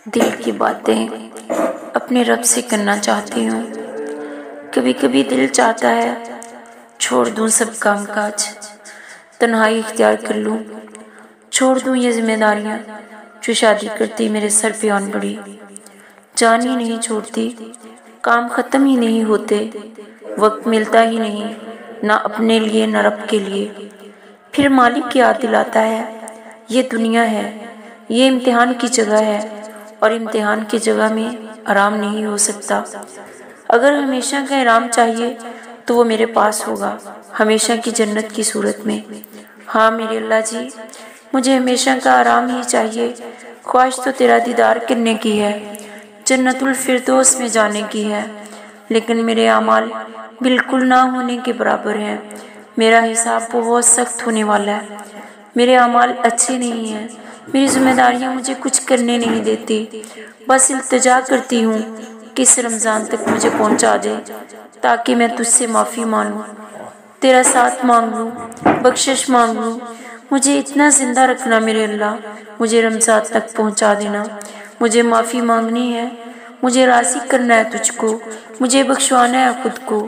दिल की बातें अपने रब से करना चाहती हूँ। कभी कभी दिल चाहता है छोड़ दूँ सब काम काज, तन्हाई इख्तियार कर लूँ, छोड़ दूँ ये जिम्मेदारियाँ जो शादी करती मेरे सर पे आन पड़ी। जान ही नहीं छोड़ती, काम ख़त्म ही नहीं होते, वक्त मिलता ही नहीं, ना अपने लिए ना रब के लिए। फिर मालिक याद दिलाता है ये दुनिया है, ये इम्तिहान की जगह है और इम्तिहान की जगह में आराम नहीं हो सकता। अगर हमेशा का आराम चाहिए तो वो मेरे पास होगा, हमेशा की जन्नत की सूरत में। हाँ मेरे अल्लाह जी, मुझे हमेशा का आराम ही चाहिए। ख्वाहिश तो तेरा दीदार करने की है, जन्नतुल फिरदौस में जाने की है, लेकिन मेरे अमाल बिल्कुल ना होने के बराबर हैं। मेरा हिसाब बहुत सख्त होने वाला है। मेरे अमाल अच्छे नहीं हैं, मेरी जिम्मेदारियां मुझे कुछ करने नहीं देती। बस इल्तिजा करती हूँ कि इस रमज़ान तक मुझे पहुँचा दे ताकि मैं तुझसे माफ़ी मांगूं, तेरा साथ मांग लूँ, बख्शिश मांग लूँ। मुझे इतना जिंदा रखना मेरे अल्लाह, मुझे रमज़ान तक पहुँचा देना। मुझे माफ़ी मांगनी है, मुझे राज़ी करना है तुझको, मुझे बख्शवाना है खुद को।